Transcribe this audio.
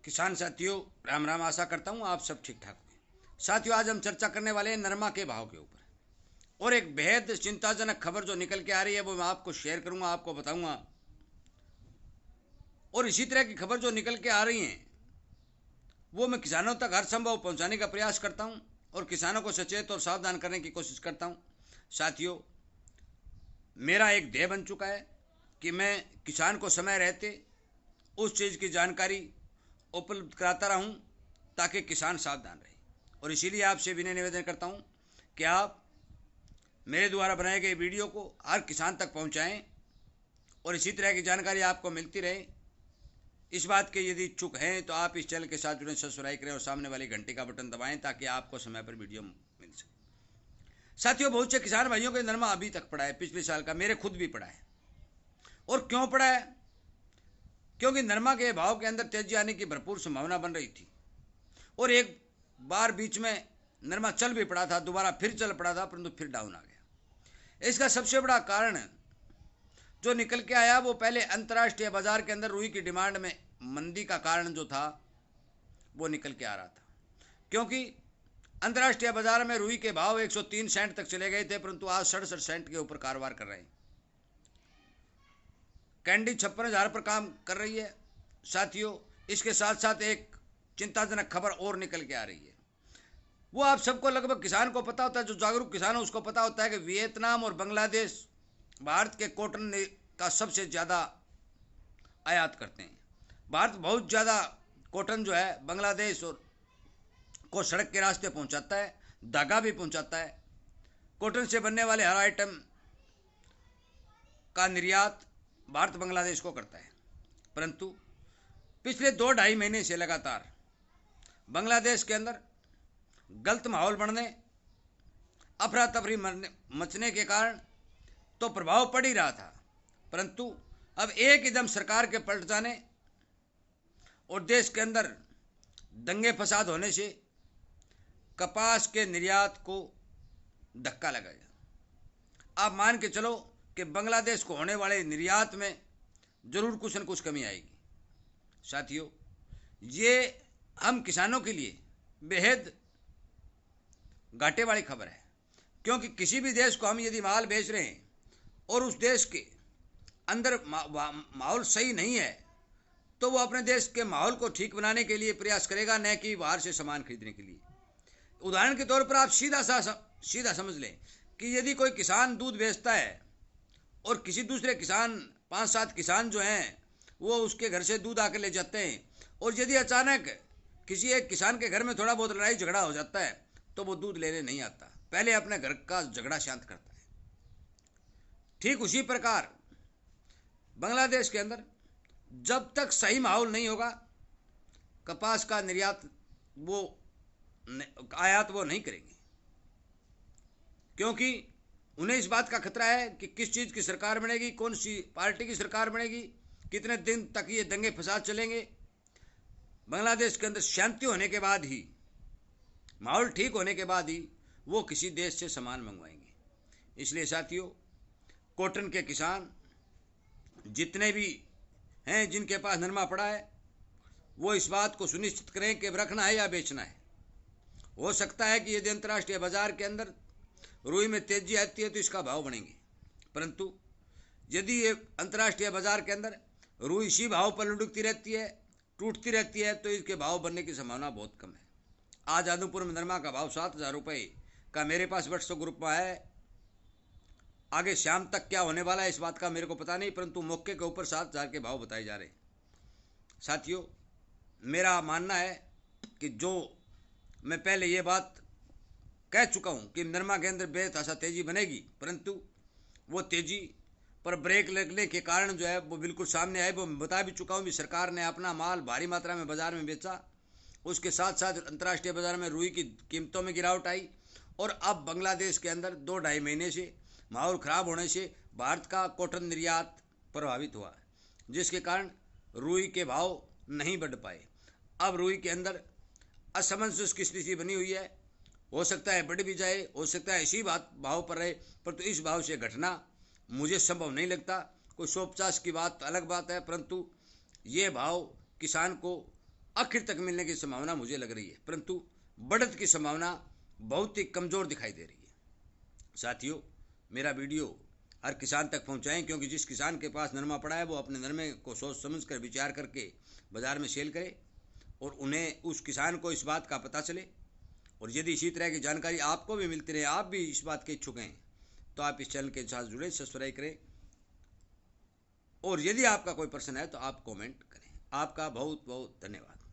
किसान साथियों, राम राम। आशा करता हूँ आप सब ठीक ठाक होंगे। साथियों, आज हम चर्चा करने वाले हैं नरमा के भाव के ऊपर, और एक बेहद चिंताजनक खबर जो निकल के आ रही है वो मैं आपको शेयर करूंगा, आपको बताऊंगा। और इसी तरह की खबर जो निकल के आ रही हैं वो मैं किसानों तक हर संभव पहुंचाने का प्रयास करता हूं और किसानों को सचेत और सावधान करने की कोशिश करता हूं। साथियों, मेरा एक ध्येय बन चुका है कि मैं किसान को समय रहते उस चीज़ की जानकारी उपलब्ध कराता रहूं ताकि किसान सावधान रहे। और इसीलिए आपसे विनय निवेदन करता हूं कि आप मेरे द्वारा बनाए गए वीडियो को हर किसान तक पहुंचाएं और इसी तरह की जानकारी आपको मिलती रहे। इस बात के यदि इच्छुक हैं तो आप इस चैनल के साथ जुड़े, सब्सक्राइब करें और सामने वाली घंटी का बटन दबाएं ताकि आपको समय पर वीडियो मिल सके। साथियों, बहुत से किसान भाइयों के नरमा अभी तक पड़ा है, पिछले साल का, मेरे खुद भी पड़ा है। और क्यों पड़ा है? क्योंकि नरमा के भाव के अंदर तेजी आने की भरपूर संभावना बन रही थी और एक बार बीच में नरमा चल भी पड़ा था, दोबारा फिर चल पड़ा था, परंतु फिर डाउन आ गया। इसका सबसे बड़ा कारण जो निकल के आया वो पहले अंतर्राष्ट्रीय बाजार के अंदर रुई की डिमांड में मंदी का कारण जो था वो निकल के आ रहा था। क्योंकि अंतर्राष्ट्रीय बाजार में रुई के भाव 103 सेंट तक चले गए थे, परंतु आज 67 सेंट के ऊपर कारोबार कर रहे हैं। कैंडी 56,000 पर काम कर रही है। साथियों, इसके साथ साथ एक चिंताजनक खबर और निकल के आ रही है। वो आप सबको लगभग किसान को पता होता है, जो जागरूक किसान है उसको पता होता है कि वियतनाम और बांग्लादेश भारत के कॉटन का सबसे ज़्यादा आयात करते हैं। भारत बहुत ज़्यादा कॉटन जो है बांग्लादेश और को सड़क के रास्ते पहुंचाता है, धागा भी पहुंचाता है। कॉटन से बनने वाले हर आइटम का निर्यात भारत बांग्लादेश को करता है। परंतु पिछले 2-2.5 महीने से लगातार बांग्लादेश के अंदर गलत माहौल बढ़ने, अफरा तफरी मचने के कारण तो प्रभाव पड़ ही रहा था, परंतु अब एकदम सरकार के पलट जाने और देश के अंदर दंगे फसाद होने से कपास के निर्यात को धक्का लगेगा। आप मान के चलो कि बांग्लादेश को होने वाले निर्यात में जरूर कुछ न कुछ कमी आएगी। साथियों, ये हम किसानों के लिए बेहद घाटे वाली खबर है, क्योंकि किसी भी देश को हम यदि माल बेच रहे हैं और उस देश के अंदर माहौल सही नहीं है तो वो अपने देश के माहौल को ठीक बनाने के लिए प्रयास करेगा, न कि बाहर से सामान खरीदने के लिए। उदाहरण के तौर पर आप सीधा समझ लें कि यदि कोई किसान दूध बेचता है और किसी दूसरे किसान 5-7 किसान जो हैं वो उसके घर से दूध आकर ले जाते हैं, और यदि अचानक किसी एक किसान के घर में थोड़ा बहुत लड़ाई झगड़ा हो जाता है तो वो दूध लेने नहीं आता, पहले अपने घर का झगड़ा शांत करता है। ठीक उसी प्रकार बांग्लादेश के अंदर जब तक सही माहौल नहीं होगा कपास का निर्यात वो आयात वो नहीं करेंगे, क्योंकि उन्हें इस बात का खतरा है कि किस चीज़ की सरकार बनेगी, कौन सी पार्टी की सरकार बनेगी, कितने दिन तक ये दंगे फसाद चलेंगे। बांग्लादेश के अंदर शांति होने के बाद ही, माहौल ठीक होने के बाद ही वो किसी देश से सामान मंगवाएंगे। इसलिए साथियों, कॉटन के किसान जितने भी हैं जिनके पास नरमा पड़ा है वो इस बात को सुनिश्चित करें कि रखना है या बेचना है। हो सकता है कि यदि अंतर्राष्ट्रीय बाजार के अंदर रुई में तेजी आती है तो इसका भाव बढ़ेंगे, परंतु यदि ये अंतर्राष्ट्रीय बाजार के अंदर रुई इसी भाव पर लुढ़कती रहती है, टूटती रहती है, तो इसके भाव बनने की संभावना बहुत कम है। आज आदमपुर में नरमा का भाव 7,000 रुपये का मेरे पास व्हाट्सएप ग्रुप में है। आगे शाम तक क्या होने वाला है इस बात का मेरे को पता नहीं, परंतु मौके के ऊपर 7,000 के भाव बताए जा रहे हैं। साथियों, मेरा मानना है कि जो मैं पहले ये बात कह चुका हूँ कि नरमा के अंदर बेतहाशा तेजी बनेगी, परंतु वो तेजी पर ब्रेक लगने के कारण जो है वो बिल्कुल सामने आए। वो मैं बता भी चुका हूँ कि सरकार ने अपना माल भारी मात्रा में बाजार में बेचा, उसके साथ साथ अंतर्राष्ट्रीय बाजार में रुई की कीमतों में गिरावट आई, और अब बांग्लादेश के अंदर 2-2.5 महीने से माहौल ख़राब होने से भारत का कॉटन निर्यात प्रभावित हुआ, जिसके कारण रुई के भाव नहीं बढ़ पाए। अब रुई के अंदर असमंजस की स्थिति बनी हुई है, हो सकता है बढ़ भी जाए, हो सकता है इसी बात भाव पर रहे, परंतु इस भाव से घटना मुझे संभव नहीं लगता। कोई 150 की बात अलग बात है, परंतु ये भाव किसान को आखिर तक मिलने की संभावना मुझे लग रही है, परंतु बढ़त की संभावना बहुत ही कमज़ोर दिखाई दे रही है। साथियों, मेरा वीडियो हर किसान तक पहुंचाएं, क्योंकि जिस किसान के पास नरमा पड़ा है वो अपने नरमे को सोच समझ कर विचार करके बाज़ार में सेल करे और उन्हें, उस किसान को इस बात का पता चले। और यदि इसी तरह की जानकारी आपको भी मिलती रहे, आप भी इस बात के इच्छुक हैं, तो आप इस चैनल के साथ जुड़े, सब्सक्राइब करें। और यदि आपका कोई प्रश्न है तो आप कमेंट करें। आपका बहुत बहुत धन्यवाद।